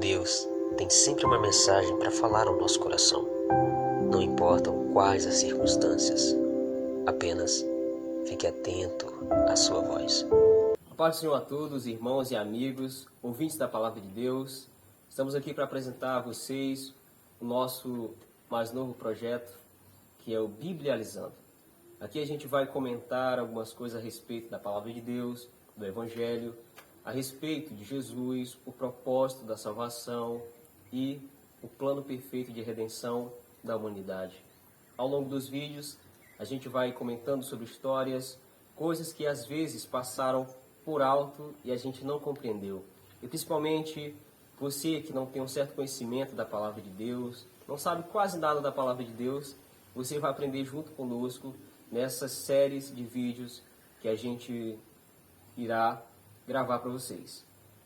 Deus tem sempre uma mensagem para falar ao nosso coração. Não importam quais as circunstâncias, apenas fique atento à sua voz. A paz do Senhor a todos, irmãos e amigos, ouvintes da Palavra de Deus. Estamos aqui para apresentar a vocês o nosso mais novo projeto, que é o Biblializando. Aqui a gente vai comentar algumas coisas a respeito da Palavra de Deus, do Evangelho, a respeito de Jesus, o propósito da salvação e o plano perfeito de redenção da humanidade. Ao longo dos vídeos, a gente vai comentando sobre histórias, coisas que às vezes passaram por alto e a gente não compreendeu. E principalmente você que não tem um certo conhecimento da Palavra de Deus, não sabe quase nada da Palavra de Deus, você vai aprender junto conosco nessas séries de vídeos que a gente irá gravar para vocês.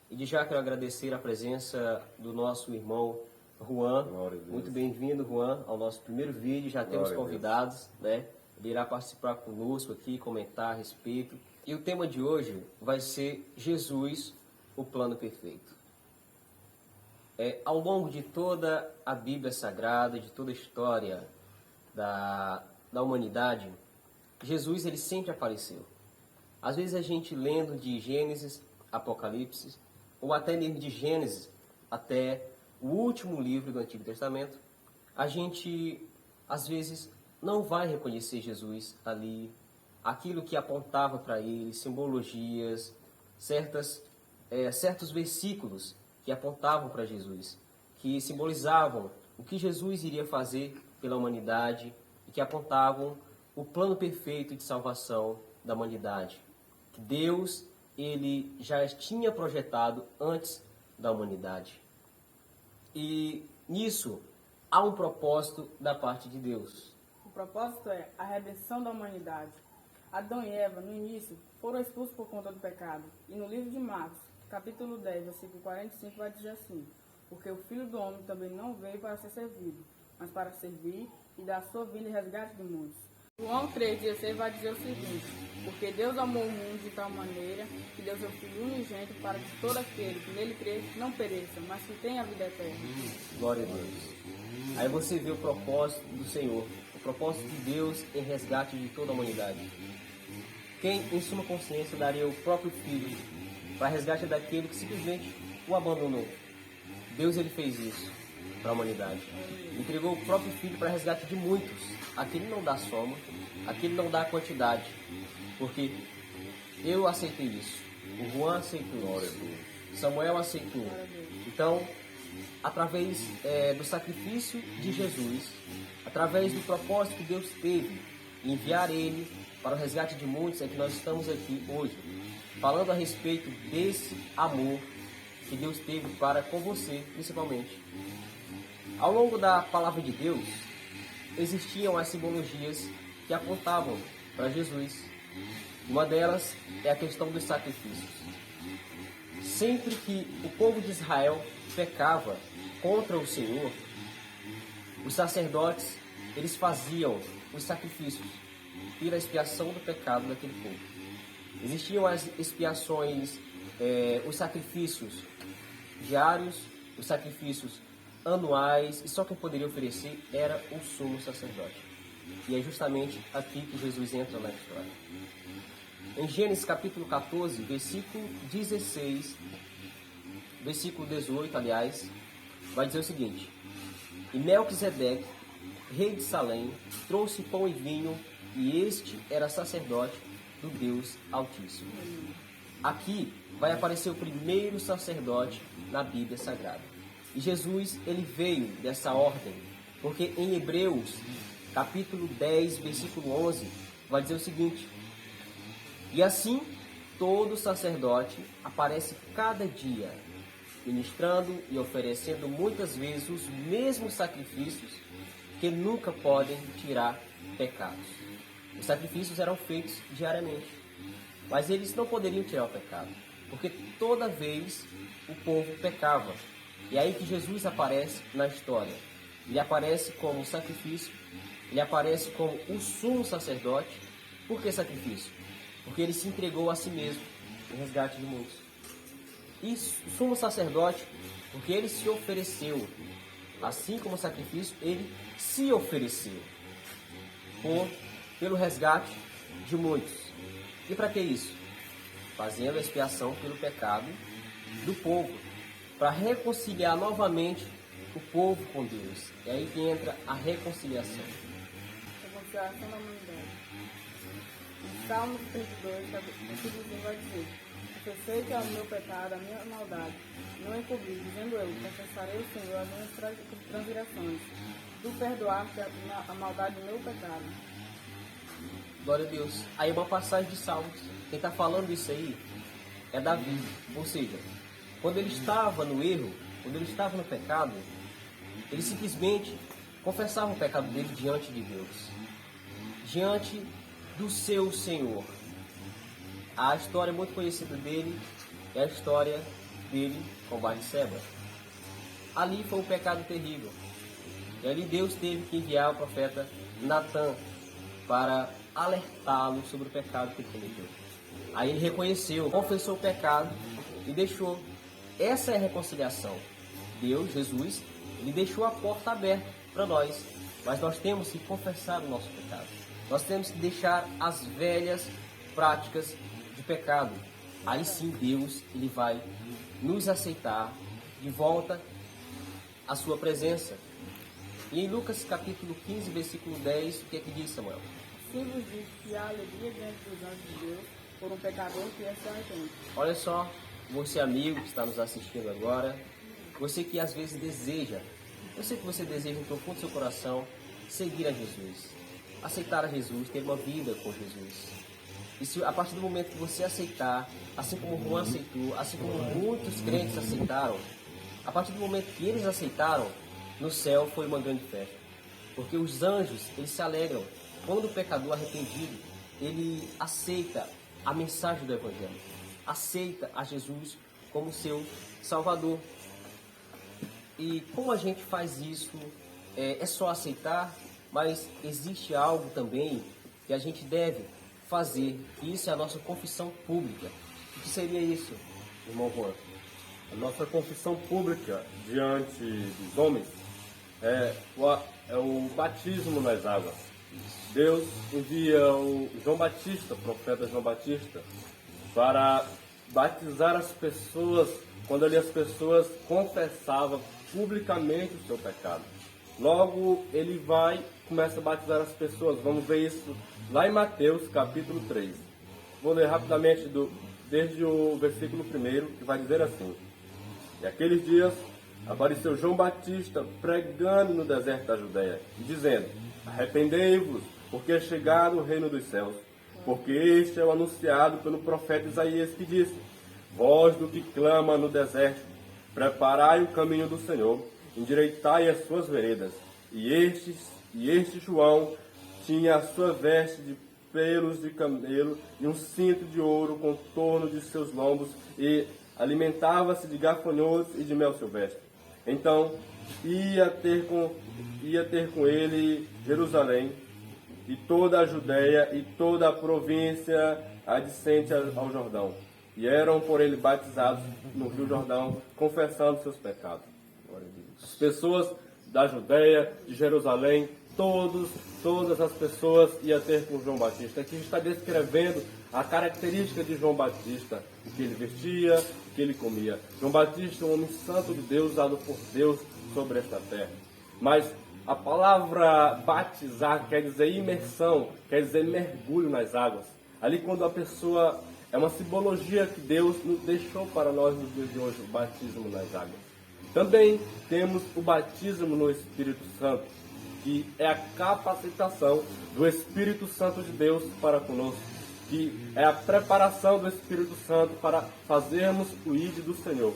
E de já quero agradecer a presença do nosso irmão Juan. Muito bem-vindo, Juan, ao nosso primeiro vídeo. Já temos convidados, né? Ele irá participar conosco aqui, comentar a respeito. E o tema de hoje vai ser Jesus, o plano perfeito. Ao longo de toda a Bíblia Sagrada, de toda a história da humanidade, Jesus ele sempre apareceu. Às vezes a gente lendo de Gênesis, Apocalipse, ou até mesmo de Gênesis até o último livro do Antigo Testamento, a gente às vezes não vai reconhecer Jesus ali, aquilo que apontava para ele, simbologias, certos versículos que apontavam para Jesus, que simbolizavam o que Jesus iria fazer pela humanidade e que apontavam o plano perfeito de salvação da humanidade, que Deus ele já tinha projetado antes da humanidade. E nisso há um propósito da parte de Deus. O propósito é a redenção da humanidade. Adão e Eva, no início, foram expulsos por conta do pecado. E no livro de Marcos, capítulo 10, versículo 45, vai dizer assim: porque o Filho do Homem também não veio para ser servido, mas para servir e dar a sua vida em resgate de muitos. João 3,16 vai dizer o seguinte: porque Deus amou o mundo de tal maneira que deu seu Filho unigênito para que todo aquele que nele crê não pereça, mas que tenha a vida eterna. Glória a Deus. Aí você vê o propósito do Senhor, o propósito de Deus em resgate de toda a humanidade. Quem, em suma consciência, daria o próprio Filho para resgate daquele que simplesmente o abandonou? Deus ele fez isso para a humanidade. Entregou o próprio Filho para resgate de muitos. Aquele não dá soma, aquele não dá quantidade. Porque eu aceitei isso, o Juan aceitou isso, Samuel aceitou. Então, através do sacrifício de Jesus, através do propósito que Deus teve em enviar ele para o resgate de muitos, é que nós estamos aqui hoje, falando a respeito desse amor que Deus teve para com você, principalmente. Ao longo da palavra de Deus, existiam as simbologias que apontavam para Jesus. Uma delas é a questão dos sacrifícios. Sempre que o povo de Israel pecava contra o Senhor, os sacerdotes eles faziam os sacrifícios pela expiação do pecado daquele povo. Existiam as expiações, os sacrifícios diários, os sacrifícios anuais, e só quem poderia oferecer era o sumo sacerdote. E é justamente aqui que Jesus entra na história. Em Gênesis capítulo 14, versículo 16, versículo 18, aliás, vai dizer o seguinte: e Melquisedeque, rei de Salém, trouxe pão e vinho, e este era sacerdote do Deus Altíssimo. Aqui vai aparecer o primeiro sacerdote na Bíblia Sagrada. E Jesus, ele veio dessa ordem, porque em Hebreus, capítulo 10, versículo 11, vai dizer o seguinte: e assim, todo sacerdote aparece cada dia, ministrando e oferecendo muitas vezes os mesmos sacrifícios que nunca podem tirar pecados. Os sacrifícios eram feitos diariamente, mas eles não poderiam tirar o pecado, porque toda vez o povo pecava. E é aí que Jesus aparece na história. Ele aparece como sacrifício, ele aparece como o sumo sacerdote. Por que sacrifício? Porque ele se entregou a si mesmo em resgate de muitos. E sumo sacerdote, porque ele se ofereceu, assim como sacrifício, ele se ofereceu pelo resgate de muitos. E para que isso? Fazendo a expiação pelo pecado do povo, para reconciliar novamente o povo com Deus. É aí que entra a reconciliação. Reconciliação da humanidade. Em Salmos 32, versículo 5 vai dizer: confessei que é o meu pecado, a minha maldade, não encobri, dizendo eu, confessarei ao Senhor as minhas transgressões, tu perdoaste a maldade do meu pecado. Glória a Deus. Aí uma passagem de Salmos. Quem está falando isso aí é Davi. Ou seja, quando ele estava no erro, quando ele estava no pecado, ele simplesmente confessava o pecado dele diante de Deus, diante do seu Senhor. A história muito conhecida dele é a história dele com Batseba. Ali foi um pecado terrível. E ali Deus teve que enviar o profeta Natan para alertá-lo sobre o pecado que ele cometeu. Aí ele reconheceu, confessou o pecado e deixou. Essa é a reconciliação. Deus, Jesus, ele deixou a porta aberta para nós, mas nós temos que confessar o nosso pecado. Nós temos que deixar as velhas práticas de pecado. Aí sim Deus ele vai nos aceitar de volta à sua presença. E em Lucas capítulo 15, versículo 10, o que é que diz, Samuel? Sim vos digo que há alegria diante dos anjos de Deus por um pecador que se arrepende. Olha só, você amigo que está nos assistindo agora, você que às vezes deseja, eu sei que você deseja no profundo do seu coração seguir a Jesus, aceitar a Jesus, ter uma vida com Jesus. E se a partir do momento que você aceitar, assim como Juan aceitou, assim como muitos crentes aceitaram, a partir do momento que eles aceitaram, no céu foi uma grande festa. Porque os anjos, eles se alegram. Quando o pecador arrependido, ele aceita a mensagem do Evangelho, aceita a Jesus como seu Salvador. E como a gente faz isso? É só aceitar, mas existe algo também que a gente deve fazer. E isso é a nossa confissão pública. O que seria isso, irmão Juan? A nossa confissão pública diante dos homens é o batismo nas águas. Deus envia o João Batista, o profeta João Batista, para batizar as pessoas quando ali as pessoas confessavam publicamente o seu pecado. Logo ele começa a batizar as pessoas. Vamos ver isso lá em Mateus capítulo 3. Vou ler rapidamente desde o versículo 1, que vai dizer assim: E aqueles dias apareceu João Batista pregando no deserto da Judéia, dizendo: Arrependei-vos, porque é chegado o reino dos céus. Porque este é o anunciado pelo profeta Isaías, que disse: Voz do que clama no deserto, preparai o caminho do Senhor, endireitai as suas veredas. E este João tinha a sua veste de pelos de camelo e um cinto de ouro com torno de seus lombos, e alimentava-se de gafanhotos e de mel silvestre. Então ia ter com ele Jerusalém e toda a Judéia e toda a província adjacente ao Jordão. E eram por ele batizados no Rio Jordão, confessando seus pecados. As pessoas da Judéia, de Jerusalém, todas as pessoas iam ter com João Batista. Aqui está descrevendo a característica de João Batista, o que ele vestia, o que ele comia. João Batista, um homem santo de Deus, dado por Deus sobre esta terra. Mas a palavra batizar quer dizer imersão, quer dizer mergulho nas águas. Ali quando a pessoa... É uma simbologia que Deus nos deixou para nós nos dias de hoje, o batismo nas águas. Também temos o batismo no Espírito Santo, que é a capacitação do Espírito Santo de Deus para conosco, que é a preparação do Espírito Santo para fazermos o ID do Senhor.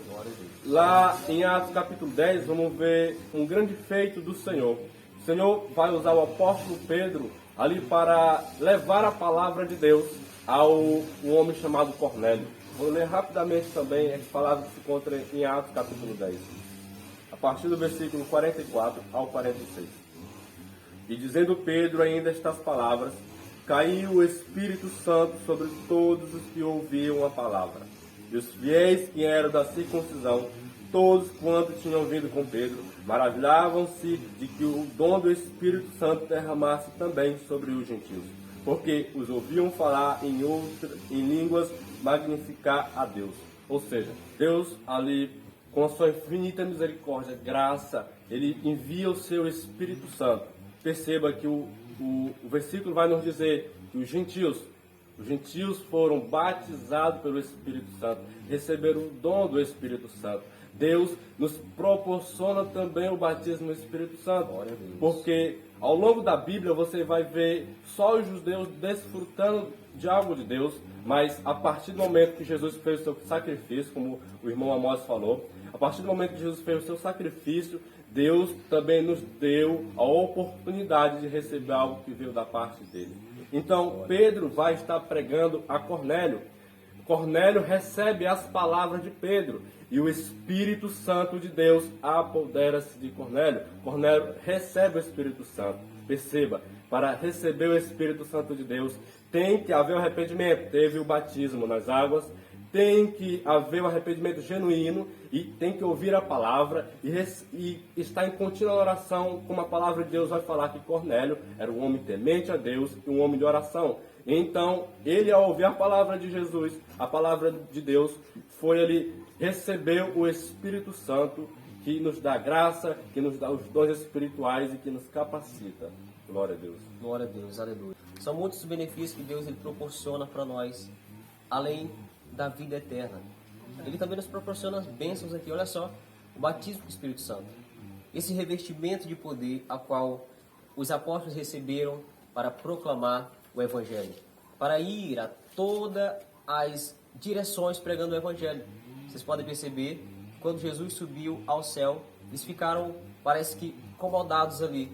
Lá em Atos capítulo 10, vamos ver um grande feito do Senhor. O Senhor vai usar o apóstolo Pedro ali para levar a palavra de Deus ao um homem chamado Cornélio. Vou ler rapidamente também as palavras que se encontram em Atos capítulo 10, a partir do versículo 44 ao 46. E dizendo Pedro ainda estas palavras, caiu o Espírito Santo sobre todos os que ouviam a palavra. E os fiéis que eram da circuncisão, todos quanto tinham vindo com Pedro, maravilhavam-se de que o dom do Espírito Santo derramasse também sobre os gentios, porque os ouviam falar em línguas, magnificar a Deus. Ou seja, Deus ali, com a sua infinita misericórdia, graça, Ele envia o seu Espírito Santo. Perceba que o versículo vai nos dizer que os gentios foram batizados pelo Espírito Santo, receberam o dom do Espírito Santo. Deus nos proporciona também o batismo no Espírito Santo, porque ao longo da Bíblia você vai ver só os judeus desfrutando de algo de Deus, mas a partir do momento que Jesus fez o seu sacrifício, como o irmão Amós falou, a partir do momento que Jesus fez o seu sacrifício, Deus também nos deu a oportunidade de receber algo que veio da parte dele. Então, Pedro vai estar pregando a Cornélio. Cornélio recebe as palavras de Pedro e o Espírito Santo de Deus apodera-se de Cornélio. Cornélio recebe o Espírito Santo. Perceba, para receber o Espírito Santo de Deus tem que haver o arrependimento. Teve o batismo nas águas, tem que haver o arrependimento genuíno e tem que ouvir a palavra e estar em contínua oração, como a palavra de Deus vai falar que Cornélio era um homem temente a Deus e um homem de oração. Então, ele ao ouvir a palavra de Jesus, a palavra de Deus, recebeu o Espírito Santo, que nos dá graça, que nos dá os dons espirituais e que nos capacita. Glória a Deus. Glória a Deus, aleluia. São muitos os benefícios que Deus ele proporciona para nós, além da vida eterna. Ele também nos proporciona as bênçãos aqui. Olha só, o batismo do Espírito Santo. Esse revestimento de poder a qual os apóstolos receberam para proclamar o Evangelho, para ir a todas as direções pregando o Evangelho. Vocês podem perceber, quando Jesus subiu ao céu, eles ficaram, parece que, incomodados ali.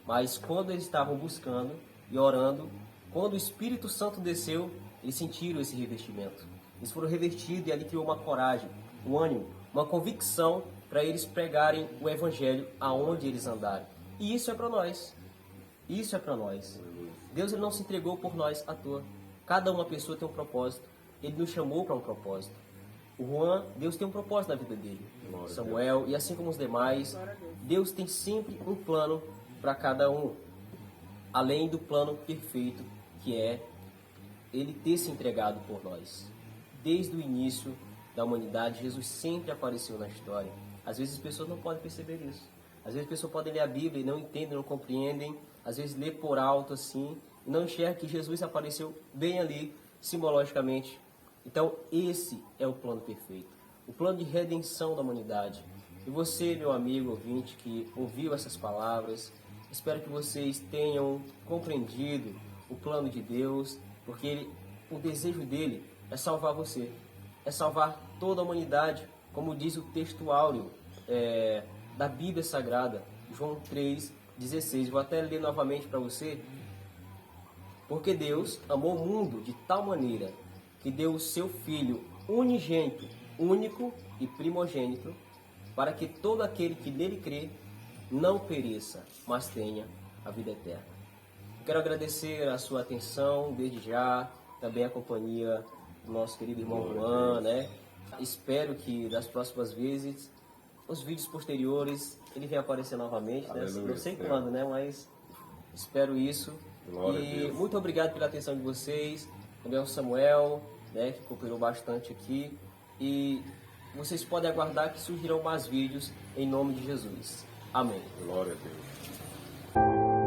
Mas quando eles estavam buscando e orando, quando o Espírito Santo desceu, eles sentiram esse revestimento. Eles foram revestidos e ali criou uma coragem, um ânimo, uma convicção para eles pregarem o Evangelho aonde eles andarem. E isso é para nós. Isso é para nós. Deus ele não se entregou por nós à toa. Cada uma pessoa tem um propósito. Ele nos chamou para um propósito. O Juan, Deus tem um propósito na vida dele. Samuel, e assim como os demais, Deus tem sempre um plano para cada um. Além do plano perfeito, que é ele ter se entregado por nós. Desde o início da humanidade, Jesus sempre apareceu na história. Às vezes as pessoas não podem perceber isso. Às vezes as pessoas podem ler a Bíblia e não entendem, não compreendem. Às vezes lê por alto assim e não enxerga que Jesus apareceu bem ali, simbologicamente. Então esse é o plano perfeito. O plano de redenção da humanidade. E você, meu amigo ouvinte, que ouviu essas palavras, espero que vocês tenham compreendido o plano de Deus, porque o desejo dele é salvar você, é salvar toda a humanidade, como diz o texto áureo da Bíblia Sagrada, João 3,16. Vou até ler novamente para você. Porque Deus amou o mundo de tal maneira que deu o seu Filho unigênito, único e primogênito, para que todo aquele que nele crê não pereça, mas tenha a vida eterna. Quero agradecer a sua atenção desde já, também a companhia do nosso querido irmão Juan, né? Espero que das próximas vezes, os vídeos posteriores, ele venha aparecer novamente, né? Não sei quando, né? Mas espero isso. E muito obrigado pela atenção de vocês, também ao Samuel, né? Que cooperou bastante aqui. E vocês podem aguardar que surgirão mais vídeos em nome de Jesus. Amém. Glória a Deus.